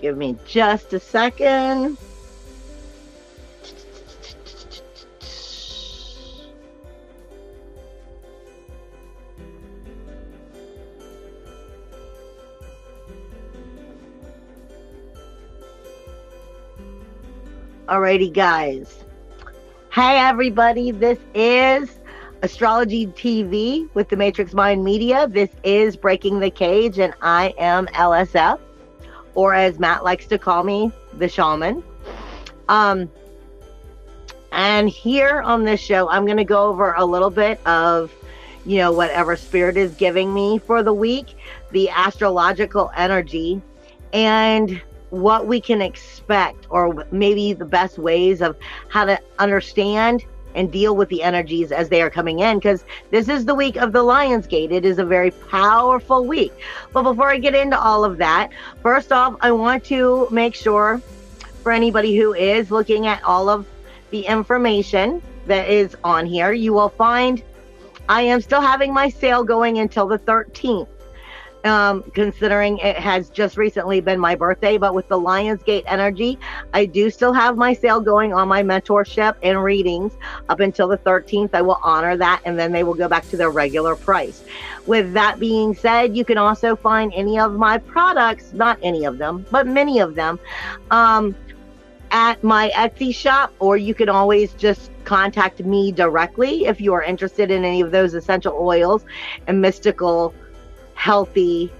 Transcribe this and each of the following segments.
Give me just a second. Alrighty, guys. Hey, everybody. This is Astrology TV with the Matrix Mind Media. This is Breaking the Cage, and I am LSF, or as Matt likes to call me, the Shaman. And here on this show, I'm going to go over a little bit of, whatever spirit is giving me for the week, the astrological energy, and what we can expect, or maybe the best ways of how to understand and deal with the energies as they are coming in, because this is the week of the Lion's Gate. It is a very powerful week. But before I get into all of that, first off, I want to make sure for anybody who is looking at all of the information that is on here, you will find I am still having my sale going until the 13th. Considering it has just recently been my birthday, but with the Lionsgate energy, I do still have my sale going on my mentorship and readings up until the 13th. I will honor that, and then they will go back to their regular price. With that being said, you can also find any of my products, not any of them, but many of them, at my Etsy shop, or you can always just contact me directly if you are interested in any of those essential oils and mystical healthy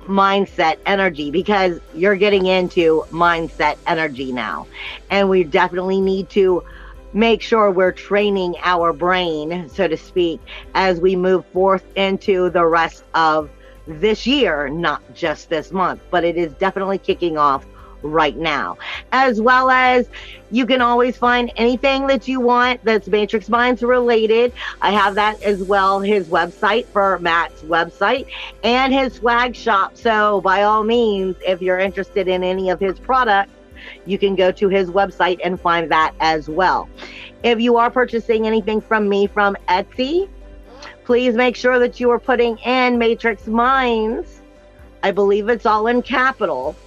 mindset energy, because you're getting into mindset energy now, and we definitely need to make sure we're training our brain, so to speak, as we move forth into the rest of this year, not just this month, but it is definitely kicking off right now. As well as you can always find anything that you want that's Matrix Minds related. I have that as well, his website for Matt's website and his swag shop. So by all means, if you're interested in any of his products, you can go to his website and find that as well. If you are purchasing anything from me from Etsy, please make sure that you are putting in Matrix Minds. I believe it's all in capital.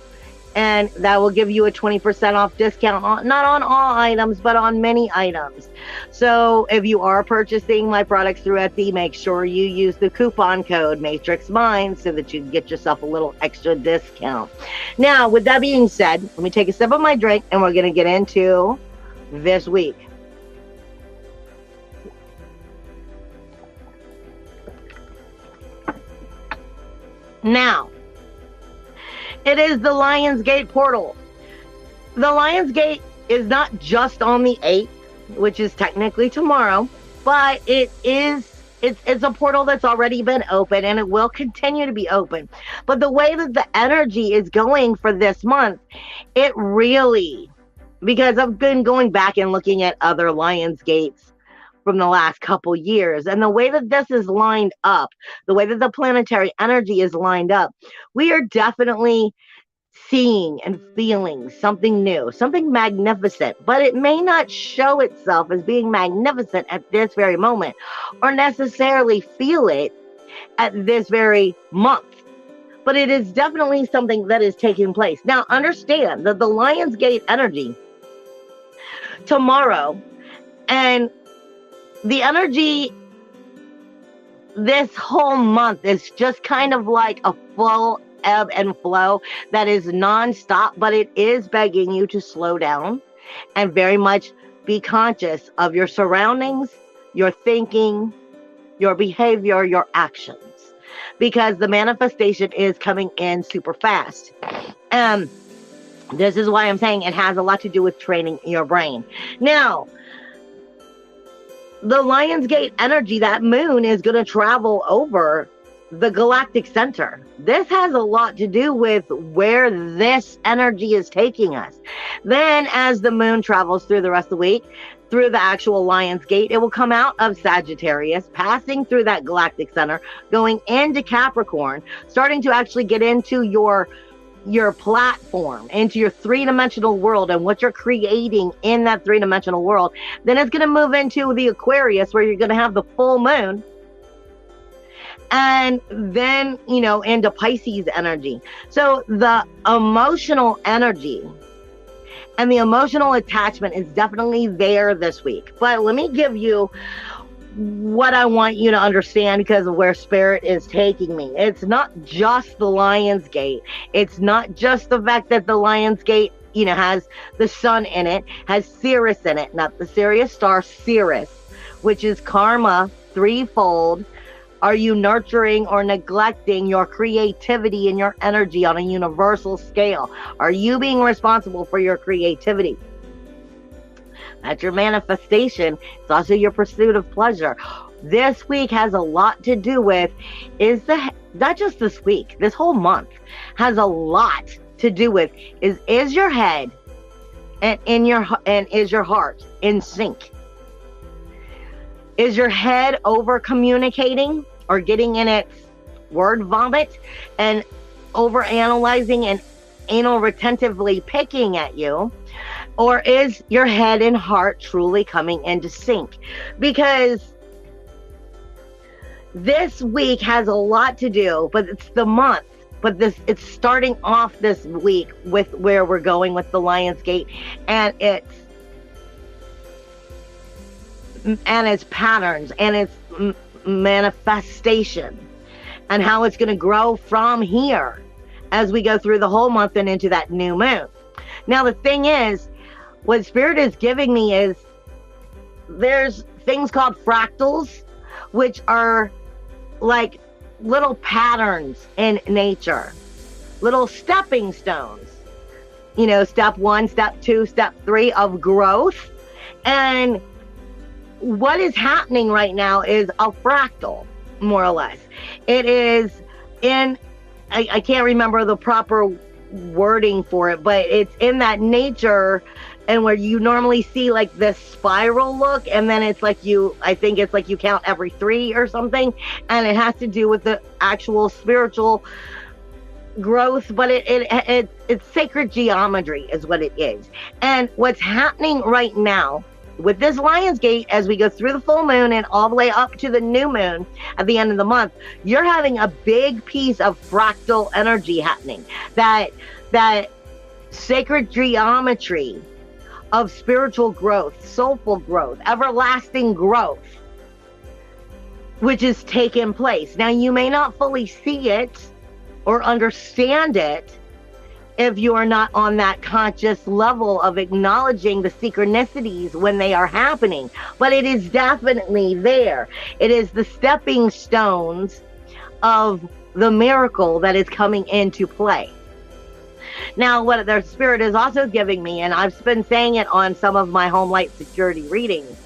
And that will give you a 20% off discount, not on all items, but on many items. So if you are purchasing my products through Etsy, make sure you use the coupon code Matrix Mind so that you can get yourself a little extra discount. Now, with that being said, let me take a sip of my drink, and we're going to get into this week. Now, it is the Lionsgate portal. The Lionsgate is not just on the 8th, which is technically tomorrow, but it's a portal that's already been open, and it will continue to be open. But the way that the energy is going for this month, it really, because I've been going back and looking at other Lionsgates from the last couple years, and the way that this is lined up, the way that the planetary energy is lined up, we are definitely seeing and feeling something new, something magnificent, but it may not show itself as being magnificent at this very moment, or necessarily feel it at this very month. But it is definitely something that is taking place. Now, understand that the Lionsgate energy tomorrow, and the energy this whole month is just kind of like a full ebb and flow that is nonstop, but it is begging you to slow down and very much be conscious of your surroundings, your thinking, your behavior, your actions, because the manifestation is coming in super fast. This is why I'm saying it has a lot to do with training your brain. Now, the Lionsgate energy, that moon is going to travel over the galactic center. This has a lot to do with where this energy is taking us. Then as the moon travels through the rest of the week, through the actual Lionsgate, it will come out of Sagittarius, passing through that galactic center, going into Capricorn, starting to actually get into your platform, into your three-dimensional world and what you're creating in that three-dimensional world. Then it's going to move into the Aquarius, where you're going to have the full moon. and then, into Pisces energy. So the emotional energy and the emotional attachment is definitely there this week. But let me give you what I want you to understand because of where Spirit is taking me. It's not just the Lion's Gate. It's not just the fact that the Lion's Gate, has the sun in it, has Sirius in it, not the Sirius star, Sirius, which is karma threefold. Are you nurturing or neglecting your creativity and your energy on a universal scale? Are you being responsible for your creativity? That's your manifestation. It's also your pursuit of pleasure. This week has a lot to do with, not just this week, this whole month has a lot to do with, is your head and is your heart in sync? Is your head over communicating or getting in its word vomit and over analyzing and anal retentively picking at you? Or is your head and heart truly coming into sync? Because this week has a lot to do, but it's the month. But it's starting off this week with where we're going with the Lion's Gate and its patterns and its manifestation and how it's going to grow from here as we go through the whole month and into that new moon. Now, the thing is, what Spirit is giving me is there's things called fractals, which are like little patterns in nature, little stepping stones, step 1, step 2, step 3 of growth. And what is happening right now is a fractal, more or less. It is I can't remember the proper wording for it, but it's in that nature and where you normally see like this spiral look, and then it's like I think it's like you count every 3 or something, and it has to do with the actual spiritual growth, but it's sacred geometry is what it is. And what's happening right now with this Lion's Gate, as we go through the full moon and all the way up to the new moon at the end of the month, you're having a big piece of fractal energy happening. That sacred geometry of spiritual growth, soulful growth, everlasting growth, which is taking place. Now, you may not fully see it or understand it if you are not on that conscious level of acknowledging the synchronicities when they are happening, but it is definitely there. It is the stepping stones of the miracle that is coming into play. Now, what their Spirit is also giving me, and I've been saying it on some of my home light security readings,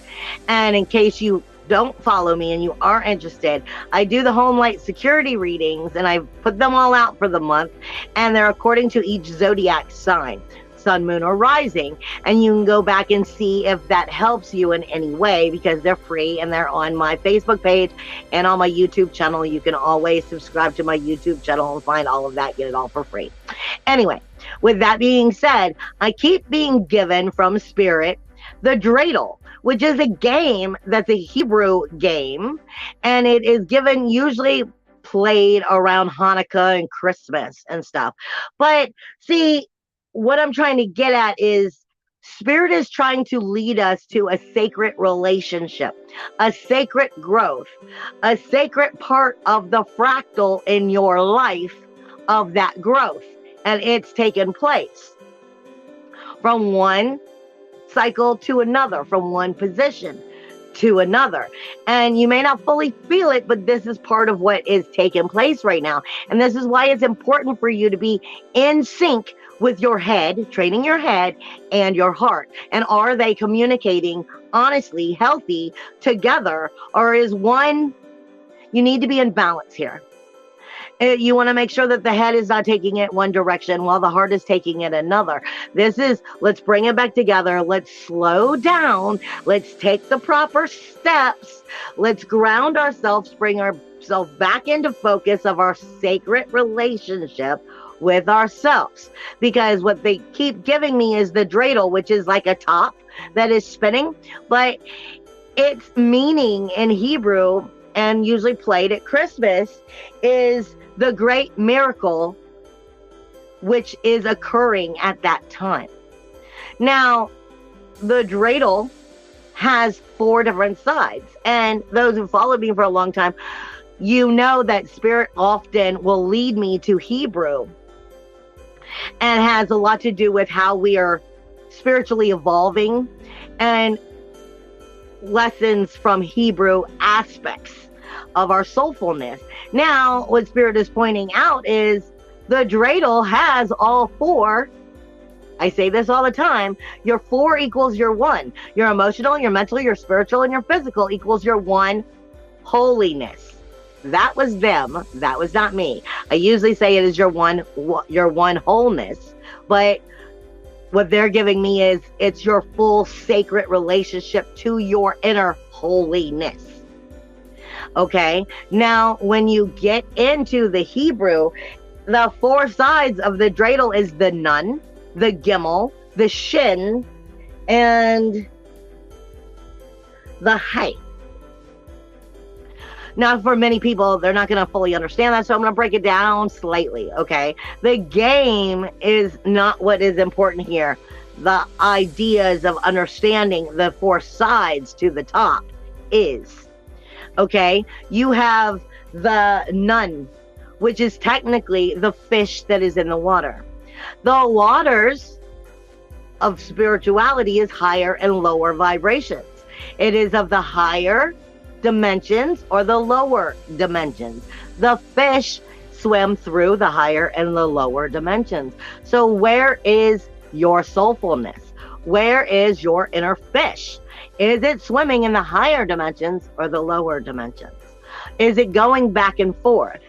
and in case you don't follow me and you are interested, I do the home light security readings, and I put them all out for the month, and they're according to each zodiac sign, sun, moon, or rising, and you can go back and see if that helps you in any way, because they're free and they're on my Facebook page and on my YouTube channel. You can always subscribe to my YouTube channel and find all of that, get it all for free. Anyway, with that being said, I keep being given from Spirit the dreidel, which is a game that's a Hebrew game, and it is given usually played around Hanukkah and Christmas and stuff. But see, what I'm trying to get at is Spirit is trying to lead us to a sacred relationship, a sacred growth, a sacred part of the fractal in your life of that growth. And it's taken place from one cycle to another, from one position to another. And you may not fully feel it, but this is part of what is taking place right now. And this is why it's important for you to be in sync with your head, training your head and your heart. And are they communicating honestly, healthy together? Or is one, you need to be in balance here. You want to make sure that the head is not taking it one direction while the heart is taking it another. This is, let's bring it back together. Let's slow down. Let's take the proper steps. Let's ground ourselves, bring ourselves back into focus of our sacred relationship with ourselves. Because what they keep giving me is the dreidel, which is like a top that is spinning, but its meaning in Hebrew and usually played at Christmas is the great miracle which is occurring at that time. Now, the dreidel has 4 different sides, and those who followed me for a long time, you know that Spirit often will lead me to Hebrew, and has a lot to do with how we are spiritually evolving and lessons from Hebrew aspects of our soulfulness. Now, what Spirit is pointing out is the dreidel has all 4. I say this all the time. Your 4 equals your 1. Your emotional, your mental, your spiritual, and your physical equals your 1 holiness. That was them. That was not me. I usually say it is your one wholeness, but what they're giving me is it's your full sacred relationship to your inner holiness. Okay. Now, when you get into the Hebrew, the 4 sides of the dreidel is the nun, the gimel, the shin, and the hay. Now, for many people, they're not going to fully understand that, so I'm going to break it down slightly, okay? The game is not what is important here. The ideas of understanding the 4 sides to the top is, okay? You have the nun, which is technically the fish that is in the water. The waters of spirituality is higher and lower vibrations. It is of the higher dimensions or the lower dimensions. The fish swim through the higher and the lower dimensions. So where is your soulfulness? Where is your inner fish? Is it swimming in the higher dimensions or the lower dimensions? Is it going back and forth?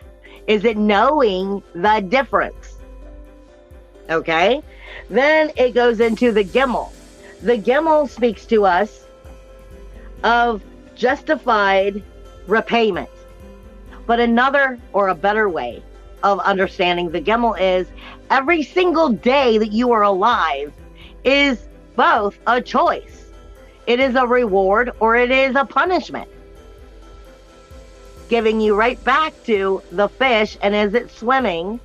Is it knowing the difference? Okay. Then it goes into the gimel. The gimel speaks to us of justified repayment. But another or a better way of understanding the gimel is every single day that you are alive is both a choice. It is a reward or it is a punishment. Giving you right back to the fish, and is it swimming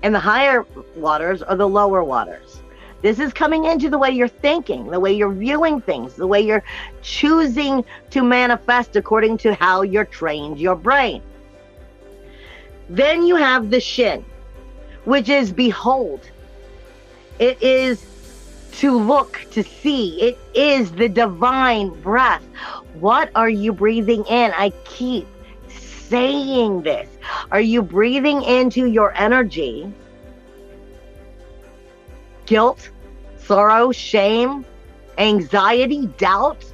in the higher waters or the lower waters? This is coming into the way you're thinking, the way you're viewing things, the way you're choosing to manifest according to how you're trained your brain. Then you have the shin, which is behold. It is to look, to see. It is the divine breath. What are you breathing in? I keep saying this. Are you breathing into your energy? Guilt, sorrow, shame, anxiety, doubt.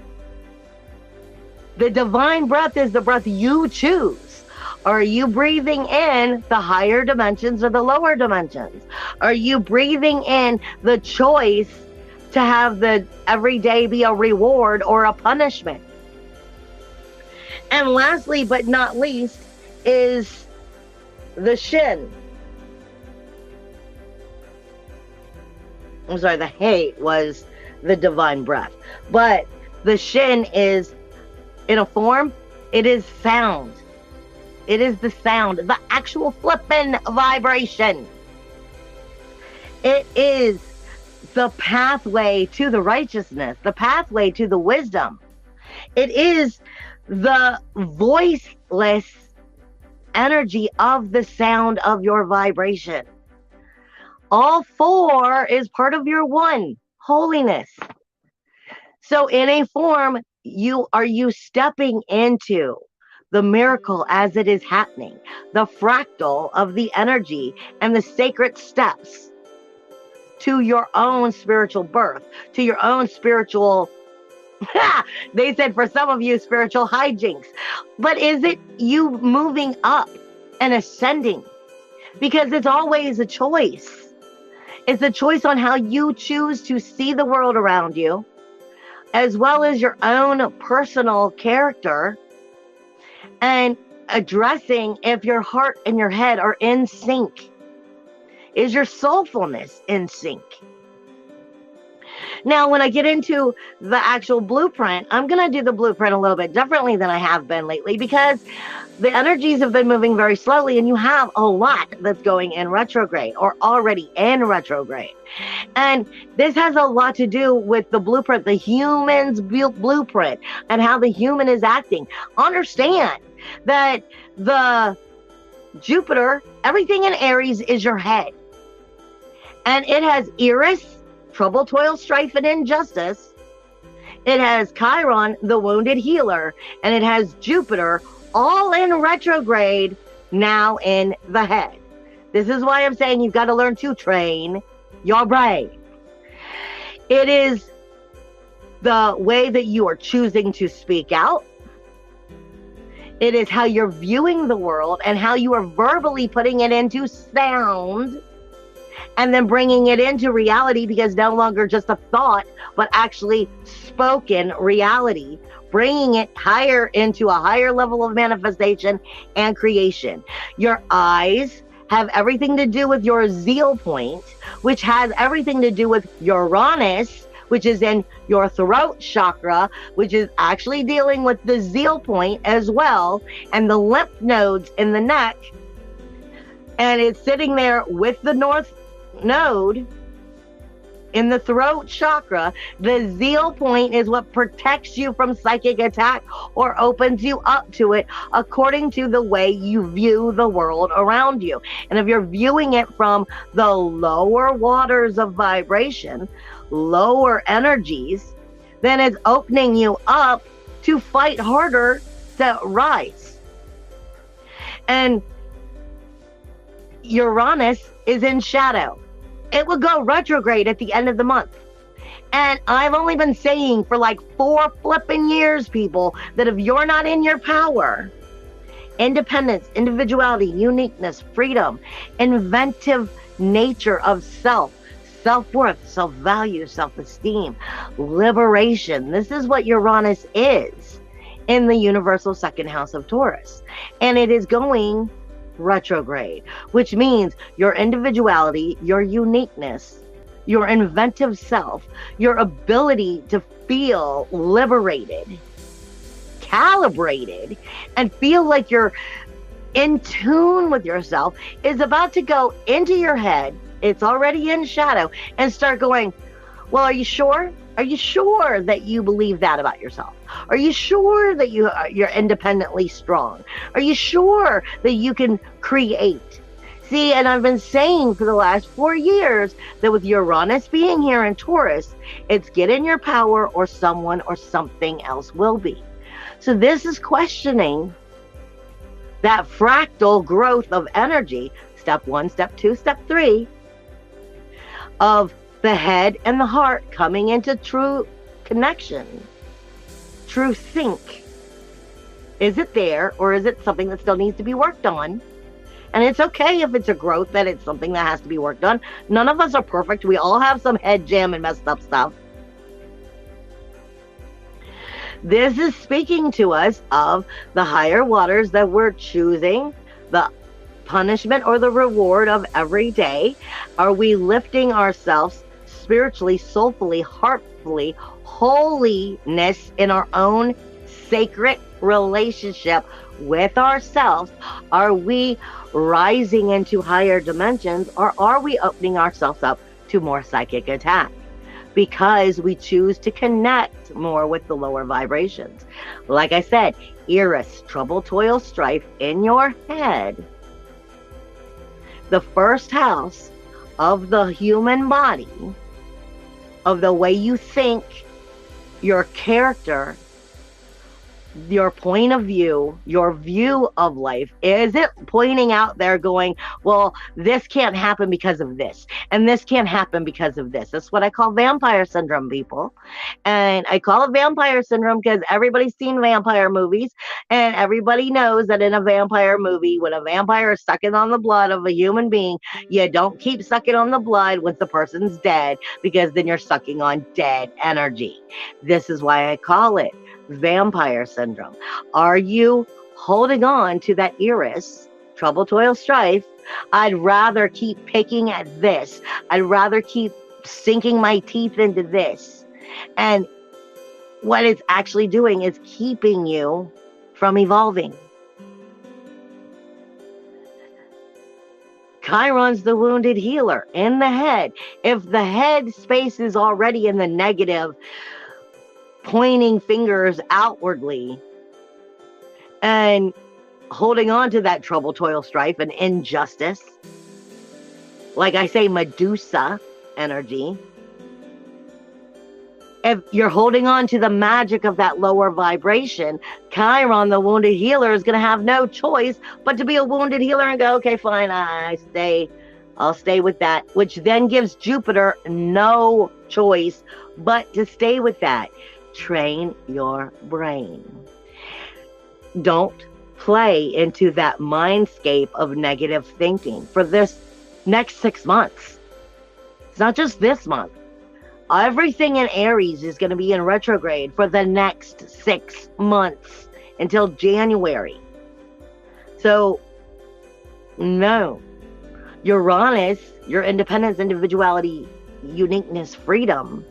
The divine breath is the breath you choose. Are you breathing in the higher dimensions or the lower dimensions? Are you breathing in the choice to have the every day be a reward or a punishment? And lastly, but not least, is the shin. I'm sorry, the hay was the divine breath. But the shin is, in a form, it is sound. It is the sound, the actual flippin' vibration. It is the pathway to the righteousness, the pathway to the wisdom. It is the voiceless energy of the sound of your vibration. All 4 is part of your 1 holiness. So in a form, you stepping into the miracle as it is happening, the fractal of the energy and the sacred steps to your own spiritual birth, to your own spiritual, they said for some of you, spiritual hijinks. But is it you moving up and ascending? Because it's always a choice. It's a choice on how you choose to see the world around you, as well as your own personal character, and addressing if your heart and your head are in sync. Is your soulfulness in sync? Now, when I get into the actual blueprint, I'm going to do the blueprint a little bit differently than I have been lately, because the energies have been moving very slowly, and you have a lot that's going in retrograde or already in retrograde. And this has a lot to do with the blueprint, the human's blueprint, and how the human is acting. Understand that the Jupiter, everything in Aries is your head. And it has Eris, trouble, toil, strife, and injustice. It has Chiron, the wounded healer. And it has Jupiter, all in retrograde, now in the head. This is why I'm saying you've got to learn to train your brain. It is the way that you are choosing to speak out. It is how you're viewing the world and how you are verbally putting it into sound and then bringing it into reality, because no longer just a thought, but actually spoken reality, bringing it higher into a higher level of manifestation and creation. Your eyes have everything to do with your zeal point, which has everything to do with Uranus, which is in your throat chakra, which is actually dealing with the zeal point as well, and the lymph nodes in the neck. And it's sitting there with the north node in the throat chakra. The zeal point is what protects you from psychic attack or opens you up to it according to the way you view the world around you. And if you're viewing it from the lower waters of vibration, lower energies, then it's opening you up to fight harder to rise. And Uranus is in shadow. It will go retrograde at the end of the month. And I've only been saying for like 4 flipping years, people, that if you're not in your power, independence, individuality, uniqueness, freedom, inventive nature of self, self-worth, self-value, self-esteem, liberation. This is what Uranus is in the universal second house of Taurus. And it is going retrograde, which means your individuality, your uniqueness, your inventive self, your ability to feel liberated, calibrated, and feel like you're in tune with yourself is about to go into your head. It's already in shadow, and start going, well, are you sure? Are you sure that you believe that about yourself? Are you sure that you're independently strong? Are you sure that you can create? See, and I've been saying for the last 4 years that with Uranus being here in Taurus, it's get in your power or someone or something else will be. So this is questioning that fractal growth of energy, step 1, step 2, step 3, of the head and the heart coming into true connection, true sync. Is it there, or is it something that still needs to be worked on? And it's okay if it's a growth, that it's something that has to be worked on. None of us are perfect. We all have some head jam and messed up stuff. This is speaking to us of the higher waters that we're choosing, the punishment or the reward of every day. Are we lifting ourselves spiritually, soulfully, heartfully, holiness in our own sacred relationship with ourselves? Are we rising into higher dimensions, or are we opening ourselves up to more psychic attack because we choose to connect more with the lower vibrations? Like I said, Eris, trouble, toil, strife in your head. The first house of the human body, of the way you think, your character, your point of view, your view of life. Is it pointing out there going, well, this can't happen because of this, and this can't happen because of this? That's what I call vampire syndrome, people. And I call it vampire syndrome because everybody's seen vampire movies, and everybody knows that in a vampire movie, when a vampire is sucking on the blood of a human being, you don't keep sucking on the blood once the person's dead, because then you're sucking on dead energy. This is why I call it vampire syndrome. Are you holding on to that Eris, trouble, toil, strife? I'd rather keep picking at this. I'd rather keep sinking my teeth into this. And what it's actually doing is keeping you from evolving. Chiron's the wounded healer in the head. If the head space is already in the negative, pointing fingers outwardly and holding on to that trouble, toil, strife, and injustice, like I say, Medusa energy, if you're holding on to the magic of that lower vibration, Chiron, the wounded healer, is going to have no choice but to be a wounded healer and go, okay, fine, I'll stay with that, which then gives Jupiter no choice but to stay with that. Train your brain. Don't play into that mindscape of negative thinking for this next 6 months. It's not just this month. Everything in Aries is going to be in retrograde for the next 6 months until January. So, no. Uranus, your independence, individuality, uniqueness, freedom,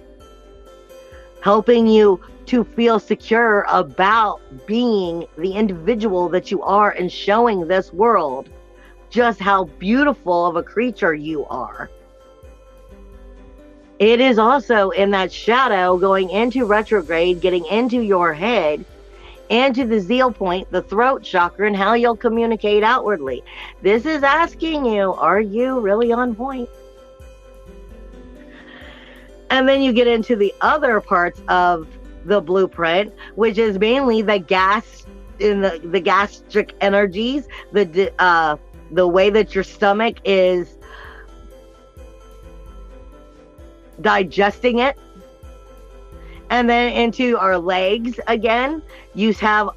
helping you to feel secure about being the individual that you are and showing this world just how beautiful of a creature you are. It is also in that shadow going into retrograde, getting into your head, into the zeal point, the throat chakra, and how you'll communicate outwardly. This is asking you, are you really on point? And then you get into the other parts of the blueprint, which is mainly the gas in the gastric energies, the way that your stomach is digesting it. And then into our legs again, you have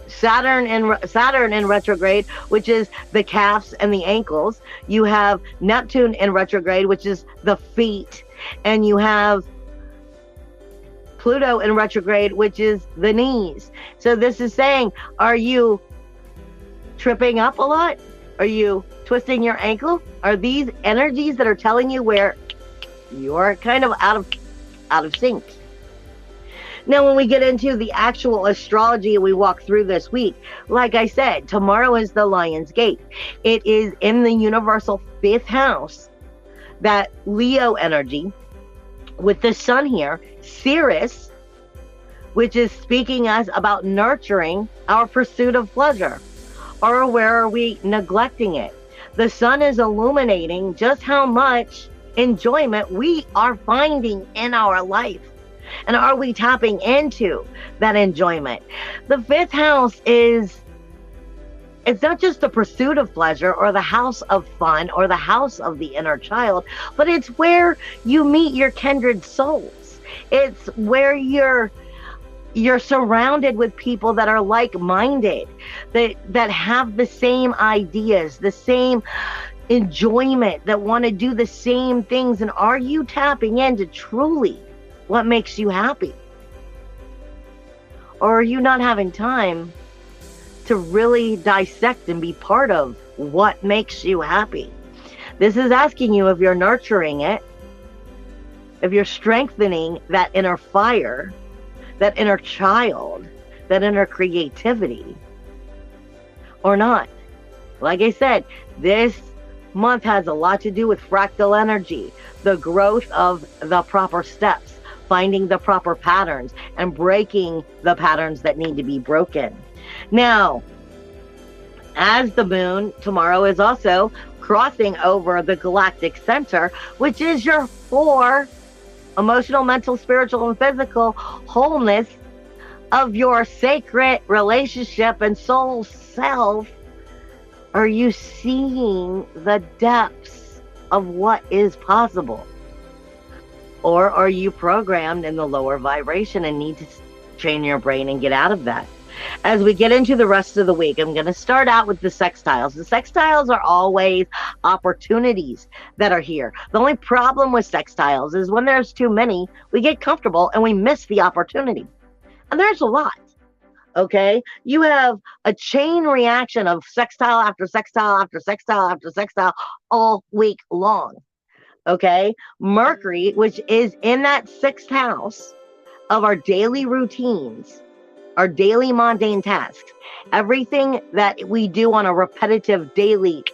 Saturn in retrograde, which is the calves and the ankles. You have Neptune in retrograde, which is the feet, and you have Pluto in retrograde, which is the knees. So this is saying, are you tripping up a lot? Are you twisting your ankle? Are these energies that are telling you where you're kind of out of sync? Now, when we get into the actual astrology and we walk through this week, like I said, tomorrow is the Lion's Gate. It is in the universal 5th house, that Leo energy, with the sun here, Sirius, which is speaking us about nurturing our pursuit of pleasure, or where are we neglecting it? The sun is illuminating just how much enjoyment we are finding in our life. And are we tapping into that enjoyment? The 5th house it's not just the pursuit of pleasure or the house of fun or the house of the inner child, but it's where you meet your kindred souls. It's where you're surrounded with people that are like-minded, that have the same ideas, the same enjoyment, that want to do the same things. And are you tapping into truly what makes you happy? Or are you not having time to really dissect and be part of what makes you happy? This is asking you if you're nurturing it, if you're strengthening that inner fire, that inner child, that inner creativity, or not. Like I said, this month has a lot to do with fractal energy, the growth of the proper steps, finding the proper patterns, and breaking the patterns that need to be broken. Now, as the moon tomorrow is also crossing over the galactic center, which is your 4 emotional, mental, spiritual, and physical wholeness of your sacred relationship and soul self, are you seeing the depths of what is possible? Or are you programmed in the lower vibration and need to train your brain and get out of that? As we get into the rest of the week, I'm going to start out with the sextiles. The sextiles are always opportunities that are here. The only problem with sextiles is when there's too many, we get comfortable and we miss the opportunity. And there's a lot. Okay? You have a chain reaction of sextile after sextile after sextile after sextile all week long. Okay. Mercury, which is in that 6th house of our daily routines, our daily mundane tasks, everything that we do on a repetitive daily.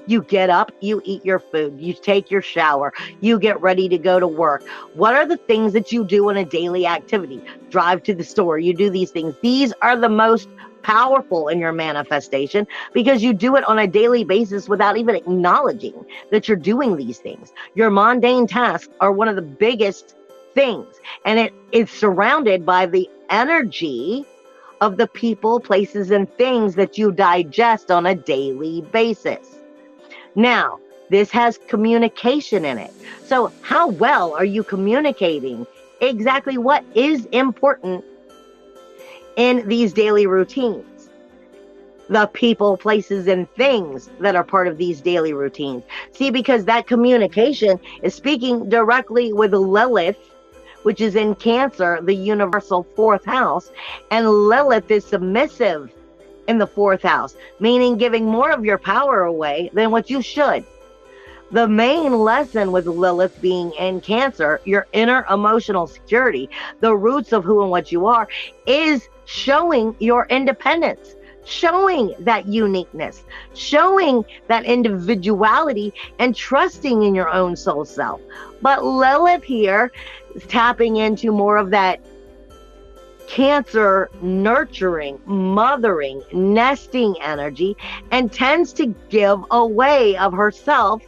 You get up, you eat your food, you take your shower, you get ready to go to work. What are the things that you do in a daily activity? Drive to the store, you do these things. These are the most powerful in your manifestation because you do it on a daily basis without even acknowledging that you're doing these things. Your mundane tasks are one of the biggest things, and it is surrounded by the energy of the people, places, and things that you digest on a daily basis. Now, this has communication in it. So how well are you communicating exactly what is important in these daily routines? The people, places, and things that are part of these daily routines. See, because that communication is speaking directly with Lilith, which is in Cancer, the universal 4th house. And Lilith is submissive in the 4th house, meaning giving more of your power away than what you should. The main lesson with Lilith being in Cancer, your inner emotional security, the roots of who and what you are, is showing your independence, showing that uniqueness, showing that individuality, and trusting in your own soul self. But Lilith here is tapping into more of that Cancer nurturing, mothering, nesting energy, and tends to give away of herself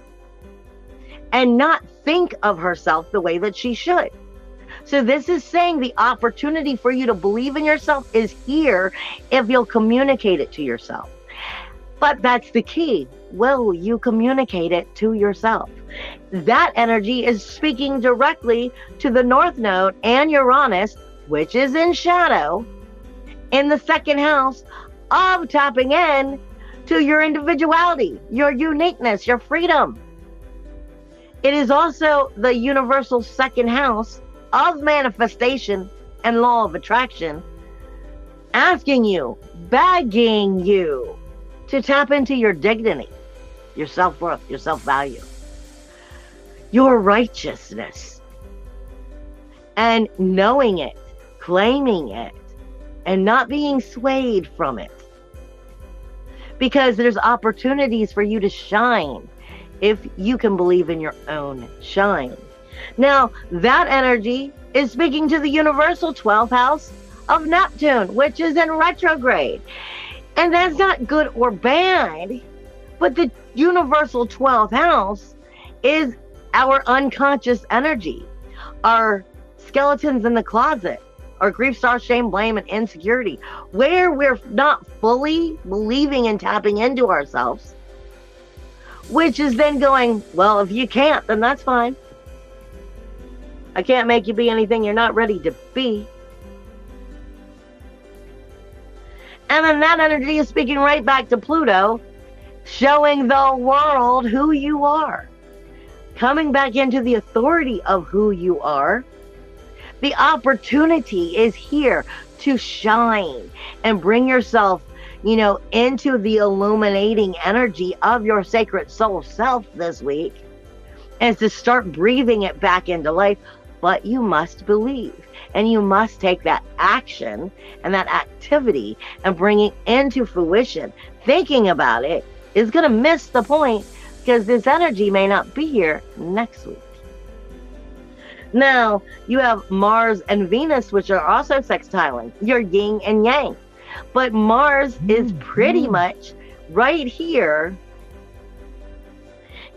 and not think of herself the way that she should. So this is saying the opportunity for you to believe in yourself is here if you'll communicate it to yourself. But that's the key. Will you communicate it to yourself? That energy is speaking directly to the North Node and Uranus, which is in shadow, in the 2nd house of tapping in to your individuality, your uniqueness, your freedom. It is also the universal 2nd house of manifestation and law of attraction, asking you, begging you to tap into your dignity, your self-worth, your self-value, your righteousness, and knowing it, claiming it, and not being swayed from it. Because there's opportunities for you to shine if you can believe in your own shine. Now, that energy is speaking to the universal 12th house of Neptune, which is in retrograde. And that's not good or bad, but the universal 12th house is our unconscious energy, our skeletons in the closet, our grief, sorrow, shame, blame, and insecurity, where we're not fully believing and tapping into ourselves, which is then going, well, if you can't, then that's fine. I can't make you be anything you're not ready to be. And then that energy is speaking right back to Pluto, showing the world who you are, coming back into the authority of who you are. The opportunity is here to shine and bring yourself, into the illuminating energy of your sacred soul self this week, and to start breathing it back into life. But you must believe, and you must take that action and that activity and bring it into fruition. Thinking about it is going to miss the point, because this energy may not be here next week. Now, you have Mars and Venus, which are also sextiling. Your yin and yang. But Mars is pretty much right here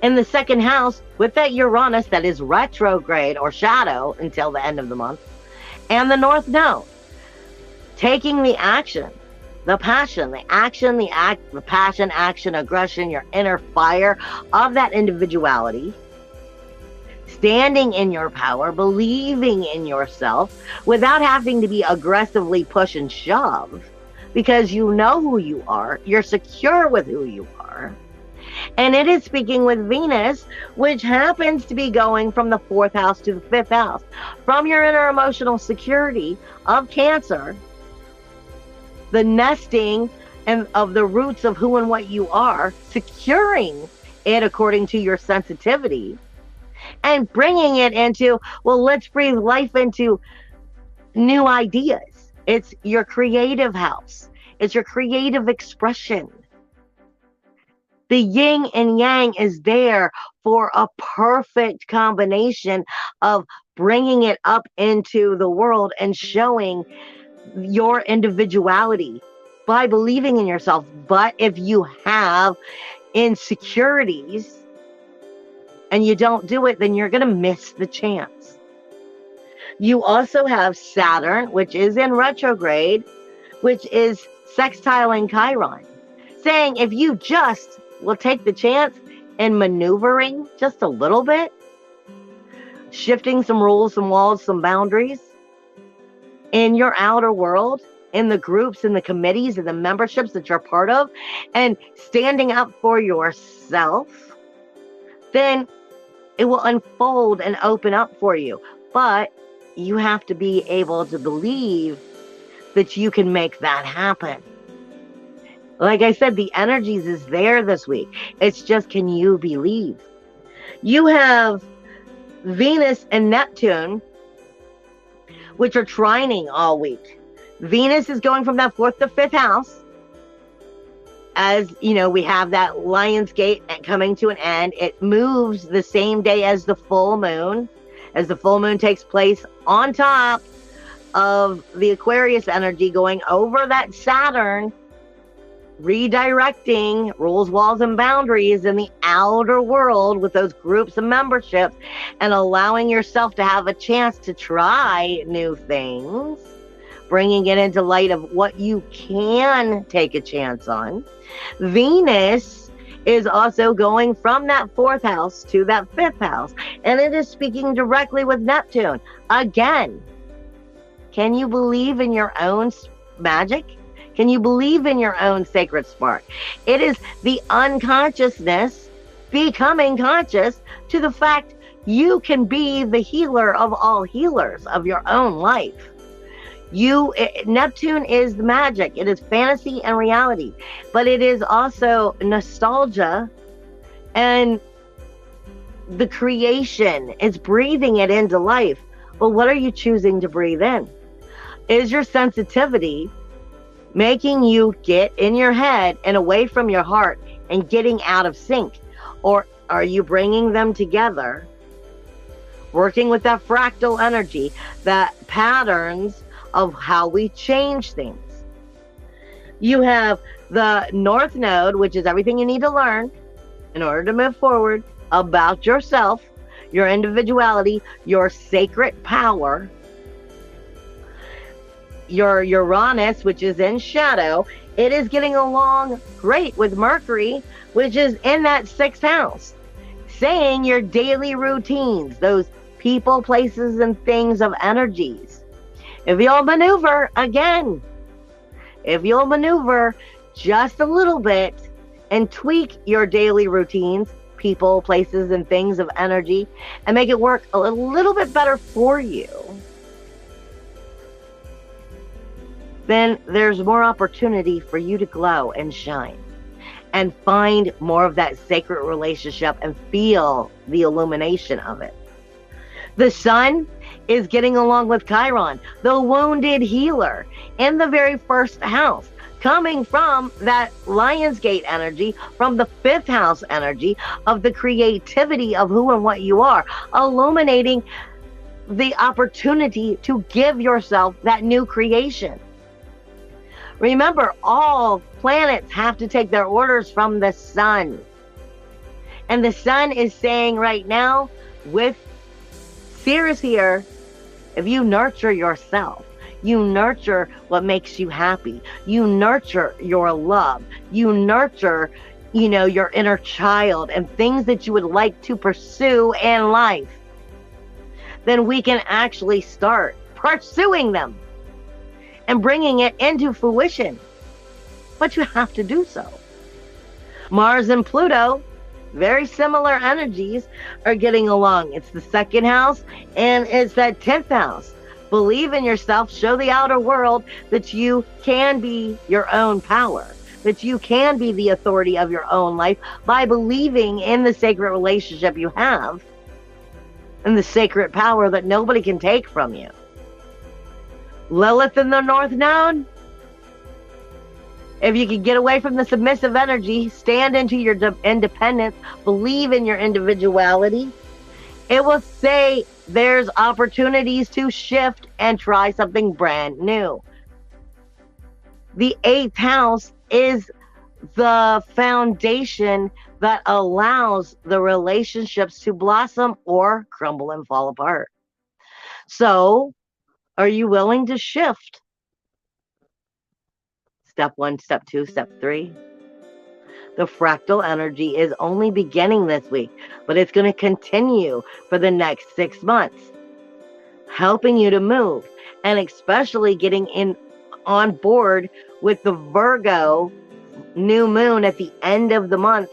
in the 2nd house with that Uranus that is retrograde or shadow until the end of the month. And the North Node. Taking the action, the passion, the action, the passion, action, aggression, your inner fire of that individuality. Standing in your power, believing in yourself without having to be aggressively push and shove, because you know who you are, you're secure with who you are. And it is speaking with Venus, which happens to be going from the 4th house to the 5th house, from your inner emotional security of Cancer, the nesting and of the roots of who and what you are, securing it according to your sensitivity and bringing it into, well, let's breathe life into new ideas. It's your creative house. It's your creative expression. The yin and yang is there for a perfect combination of bringing it up into the world and showing your individuality by believing in yourself. But if you have insecurities and you don't do it, then you're going to miss the chance. You also have Saturn, which is in retrograde, which is sextiling Chiron, saying if you just will take the chance in maneuvering just a little bit, shifting some rules, some walls, some boundaries in your outer world, in the groups, in the committees, in the memberships that you're part of, and standing up for yourself, then it will unfold and open up for you. But you have to be able to believe that you can make that happen. Like I said, the energies is there this week. It's just, can you believe? You have Venus and Neptune, which are trining all week. Venus is going from that 4th to 5th house. As you know, we have that Lion's Gate coming to an end. It moves the same day as the full moon. As the full moon takes place on top of the Aquarius energy, going over that Saturn, redirecting rules, walls, and boundaries in the outer world with those groups and memberships, and allowing yourself to have a chance to try new things, bringing it into light of what you can take a chance on. Venus is also going from that 4th house to that 5th house, and it is speaking directly with Neptune. Again, can you believe in your own magic? Can you believe in your own sacred spark? It is the unconsciousness becoming conscious to the fact you can be the healer of all healers of your own life. Neptune is the magic. It is fantasy and reality, but it is also nostalgia and the creation. It's breathing it into life. But what are you choosing to breathe in? Is your sensitivity making you get in your head and away from your heart and getting out of sync? Or are you bringing them together, working with that fractal energy, that patterns of how we change things? You have the North Node, which is everything you need to learn in order to move forward about yourself, your individuality, your sacred power. Your Uranus, which is in shadow, it is getting along great with Mercury, which is in that 6th house, saying your daily routines, those people, places, and things of energies. If you'll maneuver, again, if you'll maneuver just a little bit and tweak your daily routines, people, places, and things of energy, and make it work a little bit better for you, then there's more opportunity for you to glow and shine and find more of that sacred relationship and feel the illumination of it. The Sun is getting along with Chiron, the wounded healer, in the very 1st house, coming from that Lion's Gate energy, from the 5th house energy of the creativity of who and what you are, illuminating the opportunity to give yourself that new creation. Remember, all planets have to take their orders from the Sun. And the Sun is saying right now, with Sirius here, if you nurture yourself, you nurture what makes you happy, you nurture your love, you nurture, your inner child and things that you would like to pursue in life, then we can actually start pursuing them and bringing it into fruition. But you have to do so. Mars and Pluto, very similar energies, are getting along. It's the 2nd house and it's that 10th house. Believe in yourself, show the outer world that you can be your own power, that you can be the authority of your own life by believing in the sacred relationship you have and the sacred power that nobody can take from you. Lilith in the North Node. If you can get away from the submissive energy, stand into your independence, believe in your individuality, it will say there's opportunities to shift and try something brand new. The 8th house is the foundation that allows the relationships to blossom or crumble and fall apart. So, are you willing to shift? Step 1, step 2, step 3. The fractal energy is only beginning this week, but it's going to continue for the next 6 months, helping you to move, and especially getting on board with the Virgo new moon at the end of the month.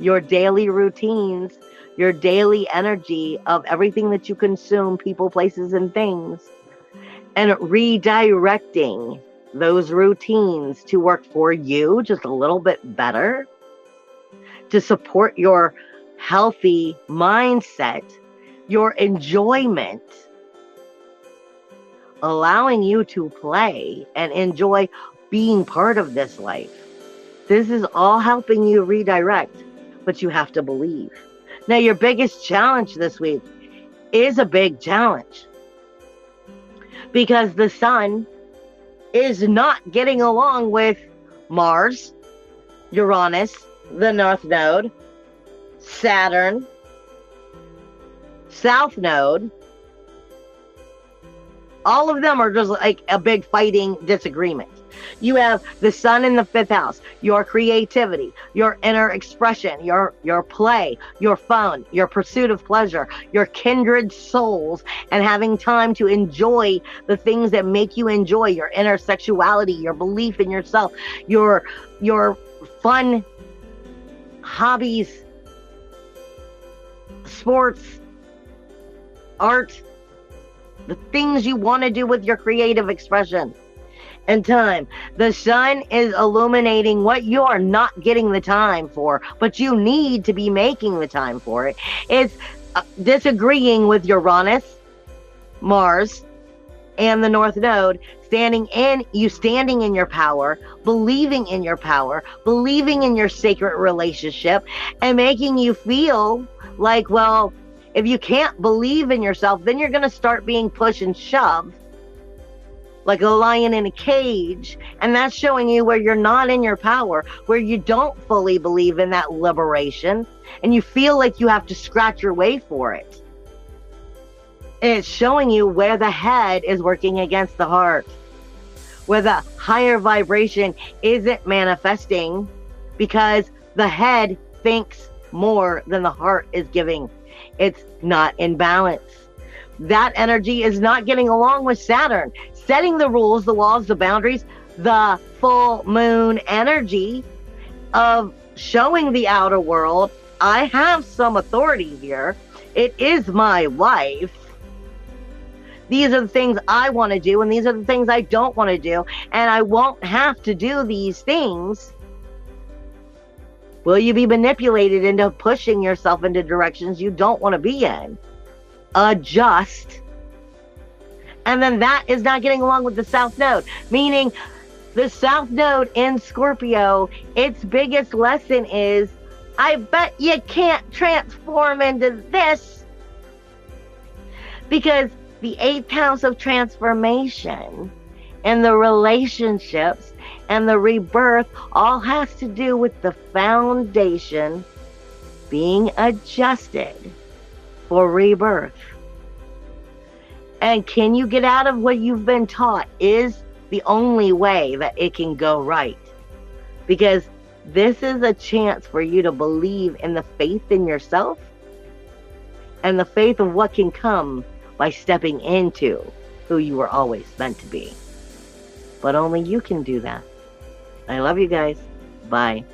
Your daily routines, your daily energy of everything that you consume, people, places, and things, and redirecting those routines to work for you just a little bit better, to support your healthy mindset, your enjoyment, allowing you to play and enjoy being part of this life. This is all helping you redirect, but you have to believe. Now, your biggest challenge this week is a big challenge because the sun is not getting along with Mars, Uranus, the North Node, Saturn, South Node. All of them are just like a big fighting disagreement. You have the sun in the 5th house, your creativity, your inner expression, your play, your fun, your pursuit of pleasure, your kindred souls, and having time to enjoy the things that make you enjoy, your inner sexuality, your belief in yourself, your fun hobbies, sports, art, the things you want to do with your creative expression. And time. The sun is illuminating what you are not getting the time for, but you need to be making the time for it. It's disagreeing with Uranus, Mars, and the North Node, standing in your power, believing in your power, believing in your sacred relationship, and making you feel like, well, if you can't believe in yourself, then you're going to start being pushed and shoved like a lion in a cage, and that's showing you where you're not in your power, where you don't fully believe in that liberation, and you feel like you have to scratch your way for it. And it's showing you where the head is working against the heart, where the higher vibration isn't manifesting because the head thinks more than the heart is giving. It's not in balance. That energy is not getting along with Saturn, setting the rules, the laws, the boundaries, the full moon energy of showing the outer world, I have some authority here. It is my life. These are the things I want to do, and these are the things I don't want to do, and I won't have to do these things. Will you be manipulated into pushing yourself into directions you don't want to be in? Adjust. And then that is not getting along with the South Node, meaning the South Node in Scorpio, its biggest lesson is, I bet you can't transform into this, because the 8th house of transformation and the relationships and the rebirth all has to do with the foundation being adjusted for rebirth. And can you get out of what you've been taught is the only way that it can go right. Because this is a chance for you to believe in the faith in yourself and the faith of what can come by stepping into who you were always meant to be. But only you can do that. I love you guys. Bye.